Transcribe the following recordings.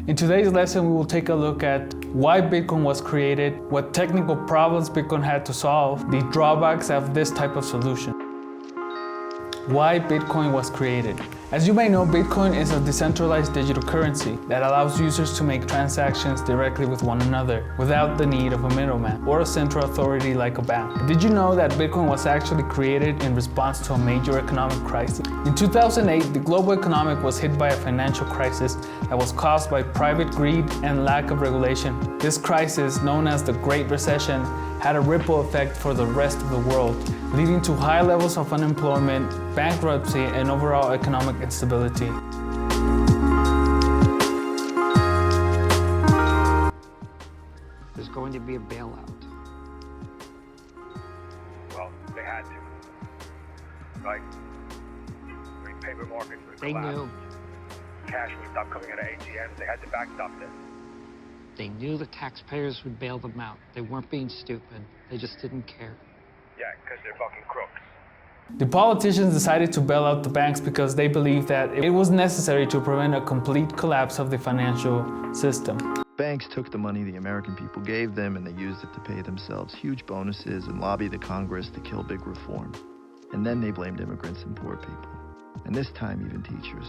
In today's lesson, we will take a look at why Bitcoin was created, what technical problems Bitcoin had to solve, the drawbacks of this type of solution. Why Bitcoin was created. As you may know, Bitcoin is a decentralized digital currency that allows users to make transactions directly with one another without the need of a middleman or a central authority like a bank. Did you know that Bitcoin was actually created in response to a major economic crisis? In 2008, the global economy was hit by a financial crisis that was caused by private greed and lack of regulation. This crisis, known as the Great Recession, had a ripple effect for the rest of the world, leading to high levels of unemployment, bankruptcy, and overall economic instability. There's going to be a bailout. Well, they had to. Like, when paper markets would They collapse, knew. cash would stop coming out of ATMs, they had to backstop this. They knew the taxpayers would bail them out. They weren't being stupid. They just didn't care. Yeah, because they're fucking crooks. The politicians decided to bail out the banks because they believed that it was necessary to prevent a complete collapse of the financial system. Banks took the money the American people gave them and they used it to pay themselves huge bonuses and lobby the Congress to kill big reform. And then they blamed immigrants and poor people. And this time even teachers.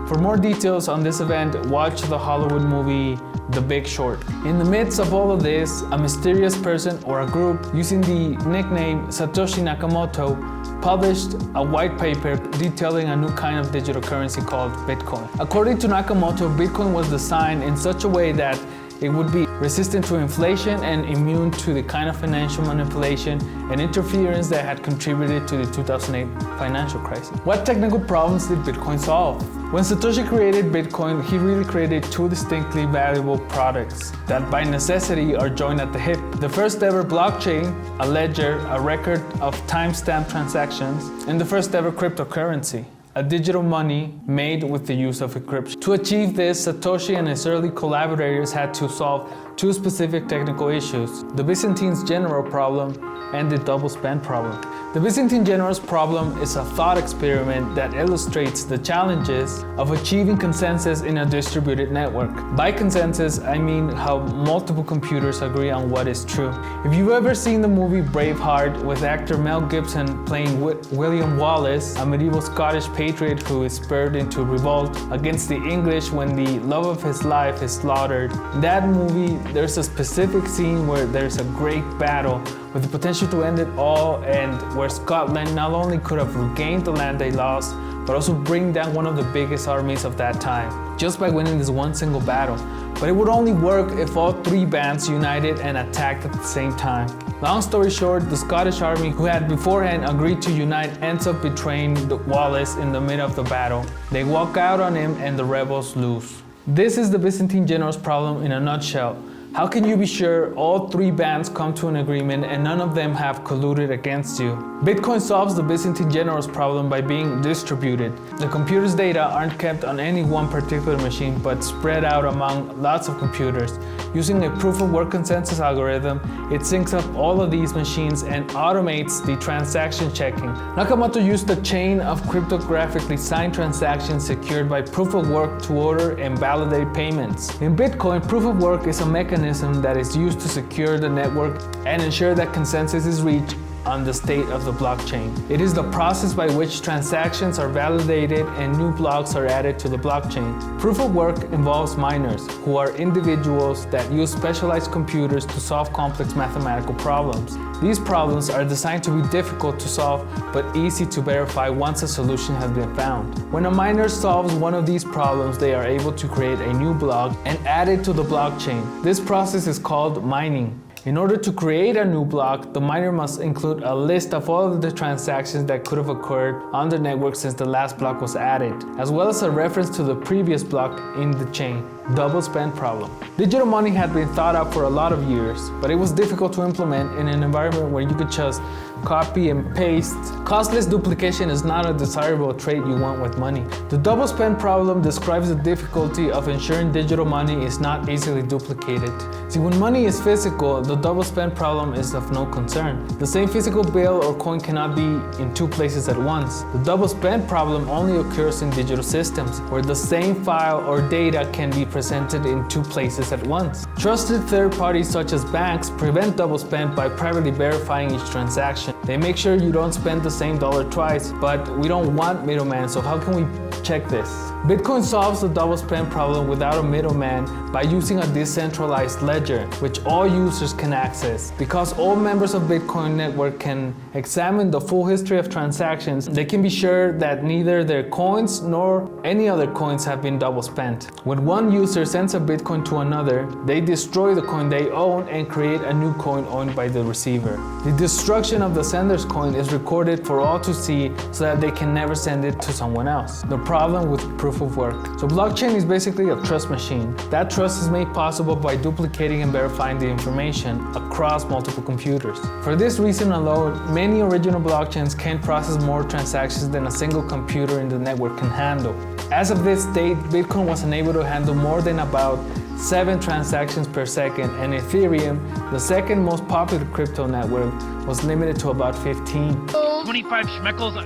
For more details on this event, watch the Hollywood movie The Big Short. In the midst of all of this, a mysterious person or a group using the nickname Satoshi Nakamoto published a white paper detailing a new kind of digital currency called Bitcoin. According to Nakamoto, Bitcoin was designed in such a way that it would be resistant to inflation and immune to the kind of financial manipulation and interference that had contributed to the 2008 financial crisis. What technical problems did Bitcoin solve? When Satoshi created Bitcoin, he really created two distinctly valuable products that by necessity are joined at the hip. The first ever blockchain, a ledger, a record of timestamped transactions, and the first ever cryptocurrency, a digital money made with the use of encryption. To achieve this, Satoshi and his early collaborators had to solve two specific technical issues: the Byzantine general problem and the double spend problem. The Byzantine generals problem is a thought experiment that illustrates the challenges of achieving consensus in a distributed network. By consensus, I mean how multiple computers agree on what is true. If you've ever seen the movie Braveheart with actor Mel Gibson playing William Wallace, a medieval Scottish patriot who is spurred into revolt against the English when the love of his life is slaughtered. In that movie, there's a specific scene where there's a great battle with the potential to end it all, and where Scotland not only could have regained the land they lost, but also bring down one of the biggest armies of that time, just by winning this one single battle. But it would only work if all three bands united and attacked at the same time. Long story short, the Scottish army, who had beforehand agreed to unite, ends up betraying Wallace in the middle of the battle. They walk out on him and the rebels lose. This is the Byzantine generals problem in a nutshell. How can you be sure all three bands come to an agreement and none of them have colluded against you? Bitcoin solves the Byzantine generals problem by being distributed. The computer's data aren't kept on any one particular machine but spread out among lots of computers. Using a proof-of-work consensus algorithm, it syncs up all of these machines and automates the transaction checking. Nakamoto used a chain of cryptographically signed transactions secured by proof-of-work to order and validate payments. In Bitcoin, proof-of-work is a mechanism that is used to secure the network and ensure that consensus is reached on the state of the blockchain. It is the process by which transactions are validated and new blocks are added to the blockchain. Proof of work involves miners, who are individuals that use specialized computers to solve complex mathematical problems. These problems are designed to be difficult to solve but easy to verify once a solution has been found. When a miner solves one of these problems, they are able to create a new block and add it to the blockchain. This process is called mining. In order to create a new block, the miner must include a list of all of the transactions that could have occurred on the network since the last block was added, as well as a reference to the previous block in the chain. double spend problem. Digital money had been thought up for a lot of years, but it was difficult to implement in an environment where you could just copy and paste. Costless duplication is not a desirable trait you want with money. The double spend problem describes the difficulty of ensuring digital money is not easily duplicated. See, when money is physical, the double spend problem is of no concern. The same physical bill or coin cannot be in two places at once. The double spend problem only occurs in digital systems, where the same file or data can be presented in two places at once. Trusted third parties such as banks prevent double spend by privately verifying each transaction. They make sure you don't spend the same dollar twice, but we don't want middlemen, so how can we check this? Bitcoin solves the double spend problem without a middleman by using a decentralized ledger, which all users can access. Because all members of Bitcoin network can examine the full history of transactions, they can be sure that neither their coins nor any other coins have been double spent. When one user sends a Bitcoin to another, they destroy the coin they own and create a new coin owned by the receiver. The destruction of the sender's coin is recorded for all to see so that they can never send it to someone else. The problem with proof of work. So blockchain is basically a trust machine. That trust is made possible by duplicating and verifying the information across multiple computers. For this reason alone, many original blockchains can process more transactions than a single computer in the network can handle. As of this date, Bitcoin was unable to handle more than about 7 transactions per second, and Ethereum, the second most popular crypto network, was limited to about 15. 25 schmeckles?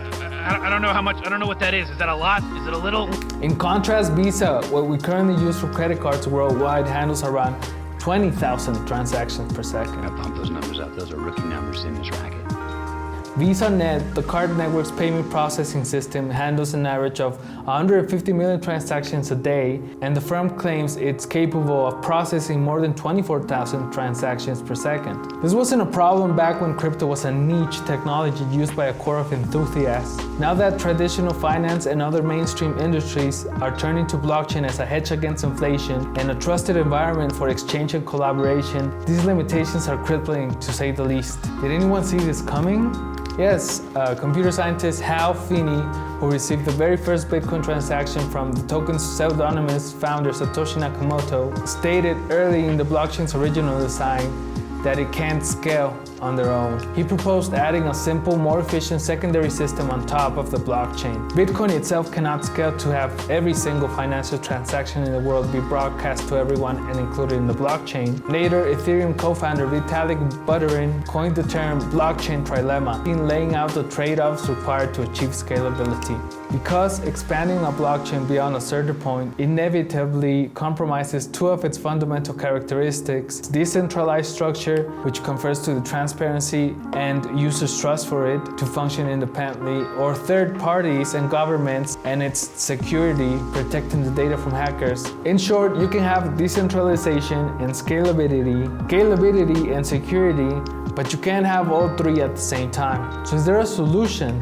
I don't know how much, I don't know what that is. Is that a lot? Is it a little? In contrast, Visa, what we currently use for credit cards worldwide, handles around 20,000 transactions per second. I pump those numbers up. Those are rookie numbers in this racket. VisaNet, the card network's payment processing system, handles an average of 150 million transactions a day, and the firm claims it's capable of processing more than 24,000 transactions per second. This wasn't a problem back when crypto was a niche technology used by a core of enthusiasts. Now that traditional finance and other mainstream industries are turning to blockchain as a hedge against inflation and a trusted environment for exchange and collaboration, these limitations are crippling, to say the least. Did anyone see this coming? Yes, computer scientist Hal Finney, who received the very first Bitcoin transaction from the token's pseudonymous founder Satoshi Nakamoto, stated early in the blockchain's original design that it can't scale on their own. He proposed adding a simple, more efficient secondary system on top of the blockchain. Bitcoin itself cannot scale to have every single financial transaction in the world be broadcast to everyone and included in the blockchain. Later, Ethereum co-founder Vitalik Buterin coined the term blockchain trilemma, in laying out the trade-offs required to achieve scalability. Because expanding a blockchain beyond a certain point inevitably compromises two of its fundamental characteristics: decentralized structure, which confers to the transparency and users' trust for it to function independently, or third parties and governments and its security, protecting the data from hackers. In short, you can have decentralization and scalability and security, but you can't have all three at the same time. So is there a solution?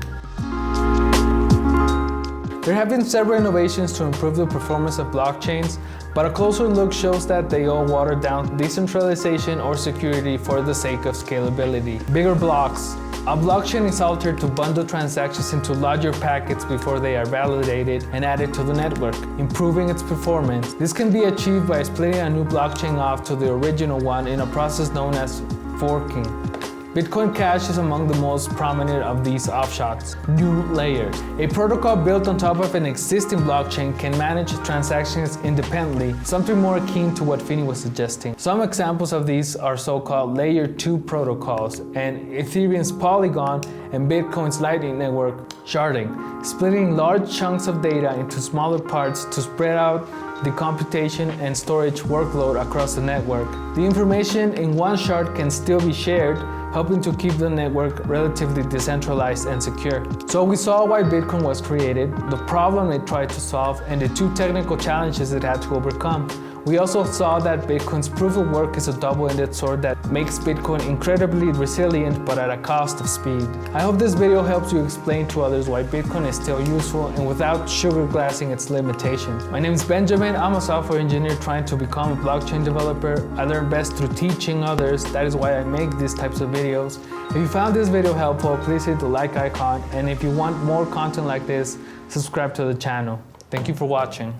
There have been several innovations to improve the performance of blockchains, but a closer look shows that they all water down decentralization or security for the sake of scalability. Bigger blocks. A blockchain is altered to bundle transactions into larger packets before they are validated and added to the network, improving its performance. This can be achieved by splitting a new blockchain off to the original one in a process known as forking. Bitcoin Cash is among the most prominent of these offshoots. New layers. A protocol built on top of an existing blockchain can manage transactions independently, something more akin to what Finney was suggesting. Some examples of these are so-called Layer 2 protocols, and Ethereum's Polygon and Bitcoin's Lightning Network sharding, splitting large chunks of data into smaller parts to spread out the computation and storage workload across the network. The information in one shard can still be shared, helping to keep the network relatively decentralized and secure. So we saw why Bitcoin was created, the problem it tried to solve, and the two technical challenges it had to overcome. We also saw that Bitcoin's proof of work is a double-ended sword that makes Bitcoin incredibly resilient, but at a cost of speed. I hope this video helps you explain to others why Bitcoin is still useful and without sugar-glassing its limitations. My name is Benjamin. I'm a software engineer trying to become a blockchain developer. I learn best through teaching others. That is why I make these types of videos. If you found this video helpful, please hit the like icon. And if you want more content like this, subscribe to the channel. Thank you for watching.